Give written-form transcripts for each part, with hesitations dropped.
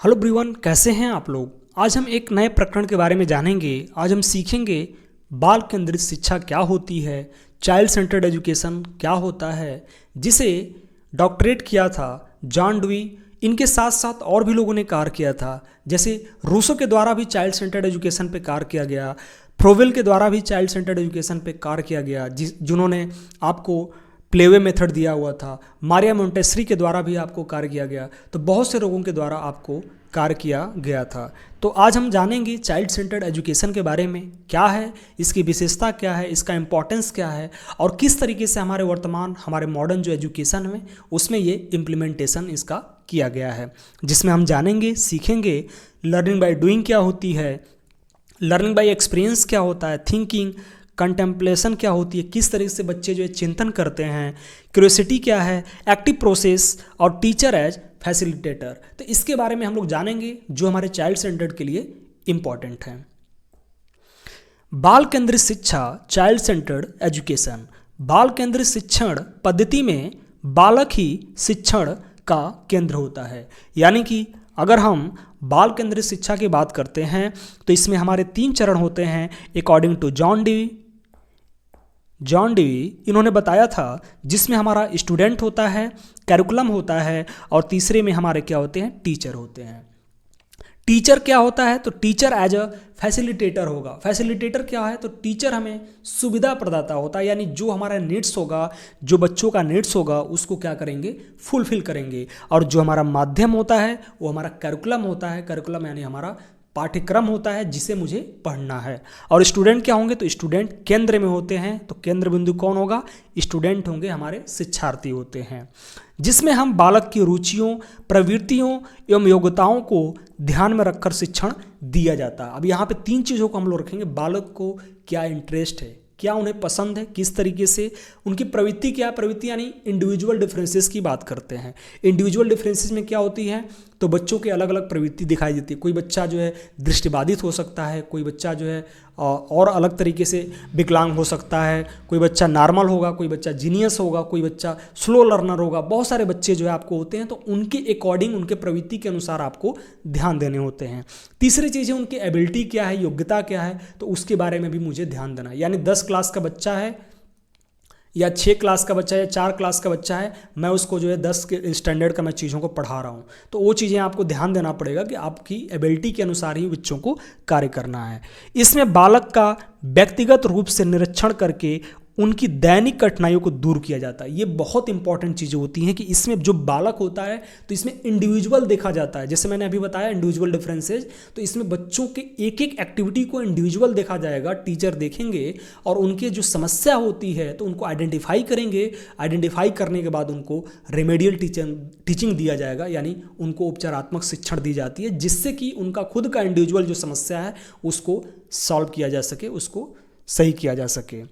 Hello everyone, कैसे हैं आप लोग। आज हम एक नए प्रकरण के बारे में जानेंगे। आज हम सीखेंगे बाल केंद्रित शिक्षा क्या होती है, चाइल्ड सेंटर्ड एजुकेशन क्या होता है, जिसे डॉक्टरेट किया था जॉन डुई। इनके साथ साथ और भी लोगों ने कार्य किया था, जैसे रूसो के द्वारा भी चाइल्ड सेंटर्ड एजुकेशन पे कार्य किया गया, फ्रोवेल के द्वारा भी चाइल्ड सेंटर्ड एजुकेशन पे कार्य किया गया, जिन्होंने आपको प्लेवे मेथड दिया हुआ था। मारिया मोंटेसरी के द्वारा भी आपको कार्य किया गया। तो बहुत से लोगों के द्वारा आपको कार्य किया गया था। तो आज हम जानेंगे चाइल्ड सेंटर्ड एजुकेशन के बारे में, क्या है इसकी विशेषता, क्या है इसका इम्पोर्टेंस, क्या है और किस तरीके से हमारे मॉडर्न जो एजुकेशन में उसमें ये इम्प्लीमेंटेशन इसका किया गया है, जिसमें हम जानेंगे, सीखेंगे लर्निंग बाय डूइंग क्या होती है, लर्निंग बाय एक्सपीरियंस क्या होता है, थिंकिंग कंटेम्पलेशन क्या होती है, किस तरीके से बच्चे जो है चिंतन करते हैं, क्यूरियोसिटी क्या है, एक्टिव प्रोसेस और टीचर एज फैसिलिटेटर। तो इसके बारे में हम लोग जानेंगे जो हमारे चाइल्ड सेंटर्ड के लिए इम्पॉर्टेंट है। बाल केंद्रित शिक्षा, चाइल्ड सेंटर्ड एजुकेशन। बाल केंद्रित शिक्षण पद्धति में बालक ही शिक्षण का केंद्र होता है। यानी कि अगर हम बाल केंद्रित शिक्षा की बात करते हैं तो इसमें हमारे 3 चरण होते हैं अकॉर्डिंग टू जॉन डीवी इन्होंने बताया था, जिसमें हमारा स्टूडेंट होता है, कैरिकुलम होता है और तीसरे में हमारे क्या होते हैं, टीचर होते हैं। टीचर क्या होता है, तो टीचर एज अ फैसिलिटेटर होगा। फैसिलिटेटर क्या है, तो टीचर हमें सुविधा प्रदाता होता है, यानी जो हमारा नीड्स होगा, जो बच्चों का नीड्स होगा उसको क्या करेंगे, फुलफिल करेंगे। और जो हमारा माध्यम होता है वो हमारा करिकुलम होता है। करिकुलम यानी हमारा पाठ्यक्रम होता है जिसे मुझे पढ़ना है। और स्टूडेंट क्या होंगे, तो स्टूडेंट केंद्र में होते हैं। तो केंद्र बिंदु कौन होगा, स्टूडेंट होंगे, हमारे शिक्षार्थी होते हैं, जिसमें हम बालक की रुचियों, प्रवृत्तियों एवं योग्यताओं को ध्यान में रखकर शिक्षण दिया जाता है। अब यहाँ पे 3 चीज़ों को हम लोग रखेंगे। बालक को क्या इंटरेस्ट है, क्या उन्हें पसंद है, किस तरीके से उनकी प्रवृत्ति क्या है। प्रवृत्ति यानी इंडिविजुअल डिफरेंसेस की बात करते हैं। इंडिविजुअल डिफरेंसेस में क्या होती है, तो बच्चों के अलग अलग प्रवृत्ति दिखाई देती है। कोई बच्चा जो है दृष्टिबाधित हो सकता है, कोई बच्चा जो है और अलग तरीके से विकलांग हो सकता है, कोई बच्चा नॉर्मल होगा, कोई बच्चा जीनियस होगा, कोई बच्चा स्लो लर्नर होगा। बहुत सारे बच्चे जो है आपको होते हैं, तो उनके अकॉर्डिंग, उनके प्रवृत्ति के अनुसार आपको ध्यान देने होते हैं। तीसरी चीज़ है उनकी एबिलिटी क्या है, योग्यता क्या है, तो उसके बारे में भी मुझे ध्यान देना है। यानी 10 क्लास का बच्चा है या 6 क्लास का बच्चा है या 4 क्लास का बच्चा है, मैं उसको जो है 10 के स्टैंडर्ड का मैं चीज़ों को पढ़ा रहा हूँ, तो वो चीज़ें आपको ध्यान देना पड़ेगा कि आपकी एबिलिटी के अनुसार ही बच्चों को कार्य करना है। इसमें बालक का व्यक्तिगत रूप से निरीक्षण करके उनकी दैनिक कठिनाइयों को दूर किया जाता है। ये बहुत इंपॉर्टेंट चीज़ें होती हैं कि इसमें जो बालक होता है तो इसमें इंडिविजुअल देखा जाता है। जैसे मैंने अभी बताया इंडिविजुअल डिफरेंसेज, तो इसमें बच्चों के एक एक एक्टिविटी को इंडिविजुअल देखा जाएगा, टीचर देखेंगे और उनके जो समस्या होती है तो उनको आइडेंटिफाई करेंगे। आइडेंटिफाई करने के बाद उनको रेमेडियल टीचिंग दिया जाएगा, यानी उनको उपचारात्मक शिक्षण दी जाती है, जिससे कि उनका खुद का इंडिविजुअल जो समस्या है उसको सॉल्व किया जा सके, उसको सही किया जा सके,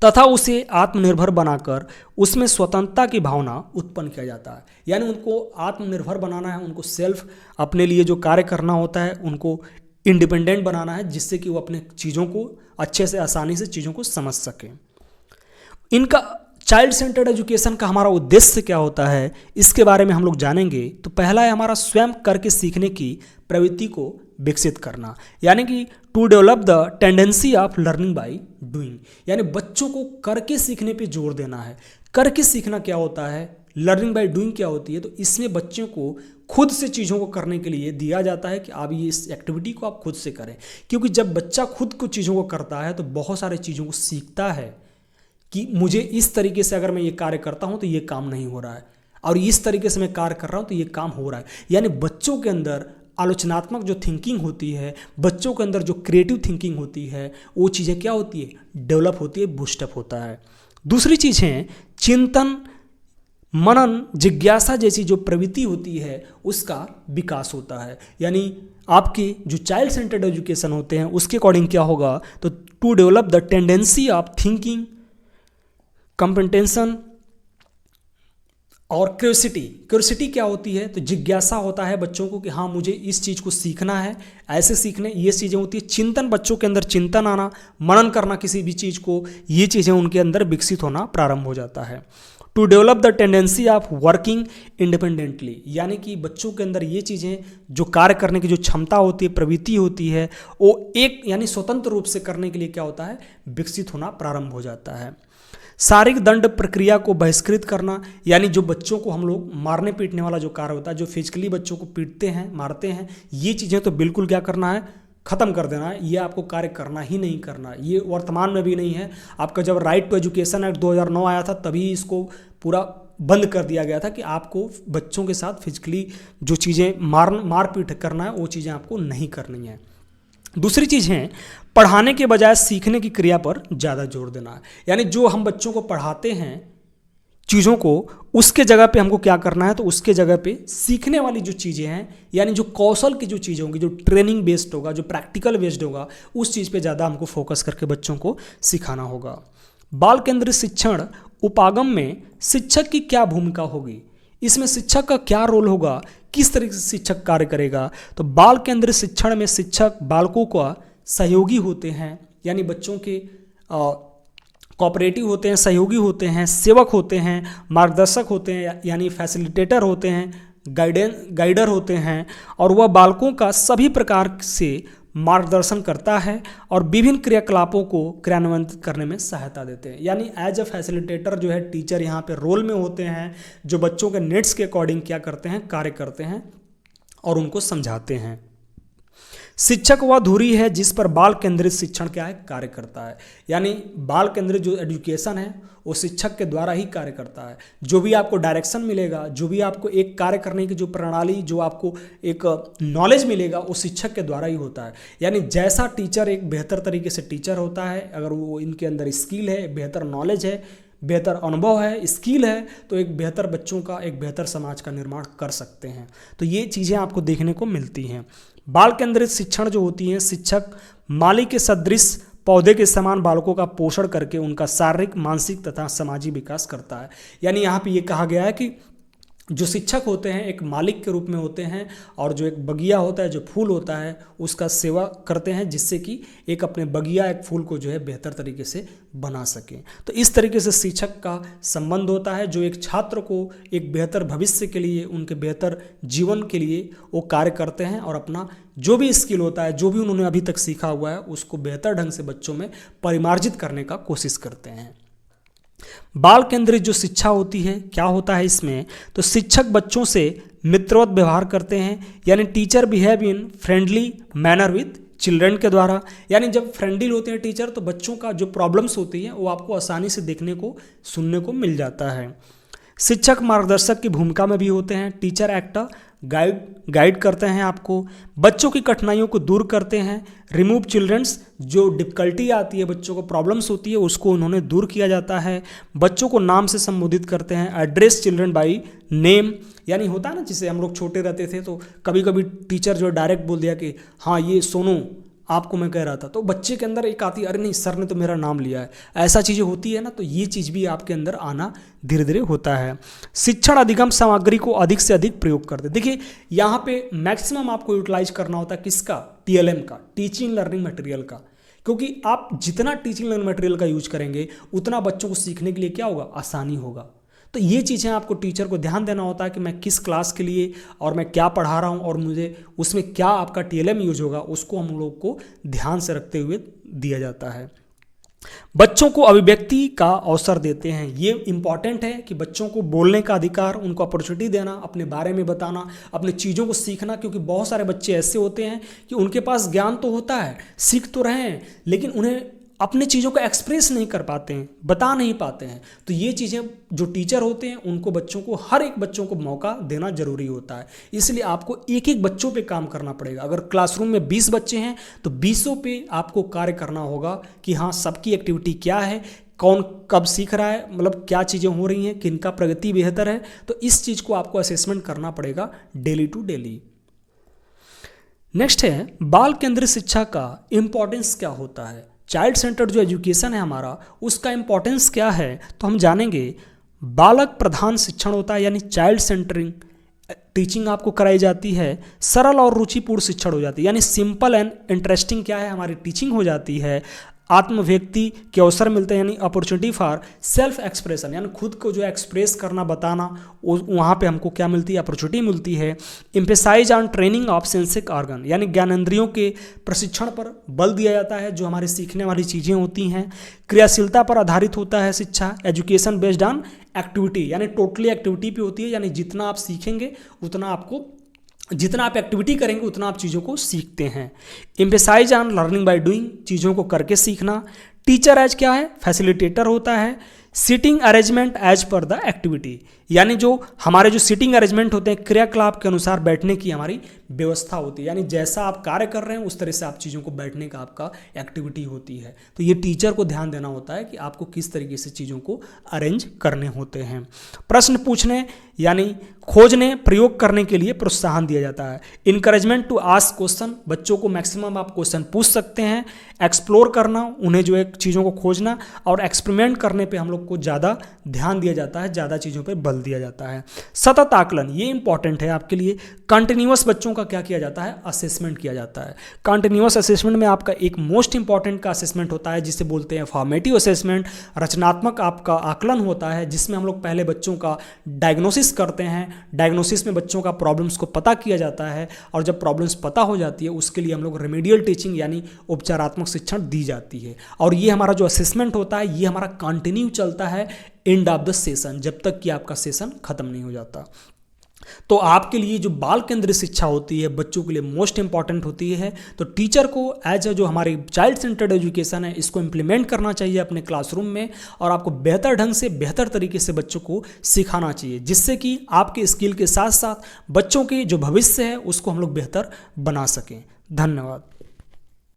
तथा उसे आत्मनिर्भर बनाकर उसमें स्वतंत्रता की भावना उत्पन्न किया जाता है। यानी उनको आत्मनिर्भर बनाना है, उनको सेल्फ अपने लिए जो कार्य करना होता है उनको इंडिपेंडेंट बनाना है, जिससे कि वो अपने चीज़ों को अच्छे से, आसानी से चीज़ों को समझ सकें। इनका चाइल्ड सेंटर्ड एजुकेशन का हमारा उद्देश्य क्या होता है, इसके बारे में हम लोग जानेंगे। तो पहला है हमारा स्वयं करके सीखने की प्रवृत्ति को विकसित करना, यानी कि to develop the tendency of learning by doing, यानी बच्चों को करके सीखने पे जोर देना है। करके सीखना क्या होता है, लर्निंग बाय डूइंग क्या होती है, तो इसमें बच्चों को खुद से चीज़ों को करने के लिए दिया जाता है कि आप ये इस एक्टिविटी को आप खुद से करें। क्योंकि जब बच्चा खुद को चीज़ों को करता है तो बहुत सारे चीज़ों को सीखता है कि मुझे इस तरीके से अगर मैं ये कार्य करता हूँ तो ये काम नहीं हो रहा है, और इस तरीके से मैं कार्य कर रहा हूँ तो ये काम हो रहा है। यानी बच्चों के अंदर आलोचनात्मक जो थिंकिंग होती है, बच्चों के अंदर जो क्रिएटिव थिंकिंग होती है, वो चीज़ें क्या होती है, डेवलप होती है, बूस्टअप होता है। दूसरी चीज़ है चिंतन, मनन, जिज्ञासा जैसी जो प्रवृत्ति होती है उसका विकास होता है। यानी आपकी जो चाइल्ड सेंटर्ड एजुकेशन होते हैं उसके अकॉर्डिंग क्या होगा, तो to develop the tendency of thinking, comprehension और क्यूरियोसिटी क्या होती है, तो जिज्ञासा होता है बच्चों को कि हाँ मुझे इस चीज़ को सीखना है, ऐसे सीखने, ये चीज़ें होती है। चिंतन, बच्चों के अंदर चिंतन आना, मनन करना किसी भी चीज़ को, ये चीज़ें उनके अंदर विकसित होना प्रारंभ हो जाता है। To develop the tendency of working independently, यानी कि बच्चों के अंदर ये चीज़ें जो कार्य करने की जो क्षमता होती है, प्रवृत्ति होती है, वो एक यानी स्वतंत्र रूप से करने के लिए क्या होता है, विकसित होना प्रारंभ हो जाता है। शारीरिक दंड प्रक्रिया को बहिष्कृत करना, यानी जो बच्चों को हम लोग मारने पीटने वाला जो कार्य होता है, जो फिजिकली बच्चों को पीटते हैं, मारते हैं, ये चीज़ें तो बिल्कुल क्या करना है, ख़त्म कर देना है। ये आपको कार्य करना ही नहीं करना, ये वर्तमान में भी नहीं है। आपका जब राइट टू एजुकेशन एक्ट 2009 आया था तभी इसको पूरा बंद कर दिया गया था कि आपको बच्चों के साथ फिजिकली जो चीज़ें मारपीट करना है वो चीज़ें आपको नहीं करनी है। दूसरी चीज़ है पढ़ाने के बजाय सीखने की क्रिया पर ज़्यादा जोर देना है, यानी जो हम बच्चों को पढ़ाते हैं चीज़ों को, उसके जगह पे हमको क्या करना है, तो उसके जगह पे सीखने वाली जो चीज़ें हैं, यानी जो कौशल की जो चीज़ें होंगी, जो ट्रेनिंग बेस्ड होगा, जो प्रैक्टिकल बेस्ड होगा, उस चीज़ पे ज़्यादा हमको फोकस करके बच्चों को सिखाना होगा। बाल केंद्रित शिक्षण उपागम में शिक्षक की क्या भूमिका होगी, इसमें शिक्षक का क्या रोल होगा, किस तरीके से शिक्षक कार्य करेगा। तो बाल केंद्रित शिक्षण में शिक्षक बालकों का सहयोगी होते हैं, यानी बच्चों के कोऑपरेटिव होते हैं, सहयोगी होते हैं, सेवक होते हैं, मार्गदर्शक होते हैं, यानी फैसिलिटेटर होते हैं, गाइडर होते हैं, और वह बालकों का सभी प्रकार से मार्गदर्शन करता है और विभिन्न क्रियाकलापों को क्रियान्वित करने में सहायता देते हैं। यानी एज अ फैसिलिटेटर जो है टीचर यहाँ पे रोल में होते हैं, जो बच्चों के नीड्स के अकॉर्डिंग क्या करते हैं, कार्य करते हैं और उनको समझाते हैं। शिक्षक वह धुरी है जिस पर बाल केंद्रित शिक्षण क्या है, कार्य करता है। यानी बाल केंद्रित जो एजुकेशन है वो शिक्षक के द्वारा ही कार्य करता है। जो भी आपको डायरेक्शन मिलेगा, जो भी आपको एक कार्य करने की जो प्रणाली, जो आपको एक नॉलेज मिलेगा, वो शिक्षक के द्वारा ही होता है। यानी जैसा टीचर एक बेहतर तरीके से टीचर होता है, अगर वो इनके अंदर स्किल है, बेहतर नॉलेज है, बेहतर अनुभव है, स्किल है, तो एक बेहतर बच्चों का, एक बेहतर समाज का निर्माण कर सकते हैं। तो ये चीज़ें आपको देखने को मिलती हैं। बाल केंद्रित शिक्षण जो होती है, शिक्षक माली के सदृश पौधे के समान बालकों का पोषण करके उनका शारीरिक, मानसिक तथा सामाजिक विकास करता है। यानी यहाँ पे ये कहा गया है कि जो शिक्षक होते हैं एक मालिक के रूप में होते हैं, और जो एक बगिया होता है, जो फूल होता है, उसका सेवा करते हैं, जिससे कि एक अपने बगिया, एक फूल को जो है बेहतर तरीके से बना सकें। तो इस तरीके से शिक्षक का संबंध होता है, जो एक छात्र को एक बेहतर भविष्य के लिए, उनके बेहतर जीवन के लिए वो कार्य करते हैं और अपना जो भी स्किल होता है, जो भी उन्होंने अभी तक सीखा हुआ है, उसको बेहतर ढंग से बच्चों में परिमार्जित करने का कोशिश करते हैं। बाल केंद्रित जो शिक्षा होती है, क्या होता है इसमें, तो शिक्षक बच्चों से मित्रवत व्यवहार करते हैं, यानी teacher behave in friendly manner with children के द्वारा। यानी जब फ्रेंडली होते हैं टीचर, तो बच्चों का जो प्रॉब्लम्स होती हैं वो आपको आसानी से देखने को, सुनने को मिल जाता है। शिक्षक मार्गदर्शक की भूमिका में भी होते हैं। टीचर एक्ट गाइड करते हैं आपको, बच्चों की कठिनाइयों को दूर करते हैं। रिमूव चिल्ड्रंस, जो डिफ़िकल्टी आती है, बच्चों को प्रॉब्लम्स होती है, उसको उन्होंने दूर किया जाता है। बच्चों को नाम से संबोधित करते हैं। एड्रेस चिल्ड्रन बाय नेम, यानी होता है ना, जिसे हम लोग छोटे रहते थे तो कभी कभी टीचर जो डायरेक्ट बोल दिया कि हाँ ये सोनू आपको मैं कह रहा था, तो बच्चे के अंदर एक आती है, अरे नहीं सर ने तो मेरा नाम लिया है, ऐसा चीज़ें होती है ना। तो ये चीज़ भी आपके अंदर आना धीरे धीरे होता है। शिक्षण अधिगम सामग्री को अधिक से अधिक प्रयोग करते। देखिए यहाँ पे मैक्सिमम आपको यूटिलाइज करना होता है किसका, TLM का, टीचिंग लर्निंग मटेरियल का, क्योंकि आप जितना टीचिंग लर्निंग मटेरियल का यूज करेंगे उतना बच्चों को सीखने के लिए क्या होगा, आसानी होगा। तो ये चीज़ें आपको टीचर को ध्यान देना होता है कि मैं किस क्लास के लिए और मैं क्या पढ़ा रहा हूँ और मुझे उसमें क्या आपका TLM यूज होगा, उसको हम लोग को ध्यान से रखते हुए दिया जाता है। बच्चों को अभिव्यक्ति का अवसर देते हैं। ये इंपॉर्टेंट है कि बच्चों को बोलने का अधिकार, उनको अपॉर्चुनिटी देना, अपने बारे में बताना, अपने चीज़ों को सीखना, क्योंकि बहुत सारे बच्चे ऐसे होते हैं कि उनके पास ज्ञान तो होता है, सीख तो रहे हैं, लेकिन उन्हें अपने चीज़ों को एक्सप्रेस नहीं कर पाते हैं, बता नहीं पाते हैं। तो ये चीज़ें जो टीचर होते हैं उनको बच्चों को, हर एक बच्चों को मौका देना जरूरी होता है। इसलिए आपको एक एक बच्चों पे काम करना पड़ेगा। अगर क्लासरूम में 20 बच्चे हैं तो 20 पे आपको कार्य करना होगा कि हाँ सबकी एक्टिविटी क्या है, कौन कब सीख रहा है, मतलब क्या चीज़ें हो रही हैं, किनका प्रगति बेहतर है। तो इस चीज़ को आपको असेसमेंट करना पड़ेगा डेली टू डेली। नेक्स्ट है बाल केंद्रित शिक्षा का इम्पोर्टेंस क्या होता है। चाइल्ड सेंटर्ड जो एजुकेशन है हमारा, उसका इम्पोर्टेंस क्या है, तो हम जानेंगे। बालक प्रधान शिक्षण होता है, यानी चाइल्ड सेंटरिंग टीचिंग आपको कराई जाती है। सरल और रुचिपूर्ण शिक्षण हो जाती है, यानी सिंपल एंड इंटरेस्टिंग क्या है हमारी टीचिंग हो जाती है। आत्मव्यक्ति के अवसर मिलते हैं, यानी अपॉर्चुनिटी फॉर सेल्फ एक्सप्रेशन, यानी खुद को जो एक्सप्रेस करना, बताना, वहाँ पे हमको क्या मिलती है, अपॉर्चुनिटी मिलती है। Emphasise on training of sensory organ, यानी ज्ञानेंद्रियों के प्रशिक्षण पर बल दिया जाता है, जो हमारे सीखने वाली चीज़ें होती हैं। क्रियाशीलता पर आधारित होता है शिक्षा, एजुकेशन बेस्ड ऑन एक्टिविटी, यानी टोटली एक्टिविटी पे होती है, यानी जितना आप सीखेंगे उतना आपको, जितना आप एक्टिविटी करेंगे उतना आप चीज़ों को सीखते हैं। Emphasise on learning by doing, चीज़ों को करके सीखना। टीचर एज क्या है, फैसिलिटेटर होता है। Seating arrangement as per the activity, यानी जो हमारे जो सीटिंग अरेंजमेंट होते हैं, क्रियाकलाप के अनुसार बैठने की हमारी व्यवस्था होती है, यानी जैसा आप कार्य कर रहे हैं उस तरह से आप चीज़ों को बैठने का आपका एक्टिविटी होती है। तो ये टीचर को ध्यान देना होता है कि आपको किस तरीके से चीज़ों को अरेंज करने होते हैं। प्रश्न पूछने यानी खोजने, प्रयोग करने के लिए प्रोत्साहन दिया जाता है। इनकरेजमेंट टू आस्क क्वेश्चन, बच्चों को मैक्सिमम आप क्वेश्चन पूछ सकते हैं। एक्सप्लोर करना, उन्हें जो है चीज़ों को खोजना, और एक्सपेरिमेंट करने पे हम लोग को ज़्यादा ध्यान दिया जाता है, ज़्यादा चीज़ों पे बल दिया जाता है। सतत आकलन, ये इंपॉर्टेंट है आपके लिए। कंटिन्यूअस बच्चों का क्या किया जाता है, असेसमेंट किया जाता है। कंटिन्यूअस असेसमेंट में आपका एक मोस्ट इंपॉर्टेंट का असेसमेंट होता है जिसे बोलते हैं फॉर्मेटिव असेसमेंट। रचनात्मक आपका आकलन होता है जिसमें हम लोग पहले बच्चों का डायग्नोसिस करते हैं। डायग्नोसिस में बच्चों का प्रॉब्लम्स को पता किया जाता है, और जब प्रॉब्लम्स पता हो जाती है उसके लिए हम लोग रेमेडियल टीचिंग यानी उपचारात्मक शिक्षण दी जाती है। और ये हमारा जो असेसमेंट होता है ये हमारा कंटिन्यू चलता है एंड ऑफ द सेशन, जब तक कि आपका सेशन खत्म नहीं हो जाता। तो आपके लिए जो बाल केंद्रित शिक्षा होती है बच्चों के लिए मोस्ट इंपॉर्टेंट होती है। तो टीचर को एज जो हमारी चाइल्ड सेंटर्ड एजुकेशन है इसको इम्प्लीमेंट करना चाहिए अपने क्लासरूम में, और आपको बेहतर ढंग से, बेहतर तरीके से बच्चों को सिखाना चाहिए, जिससे कि आपके स्किल के साथ साथ बच्चों के जो भविष्य है उसको हम लोग बेहतर बना सकें। धन्यवाद।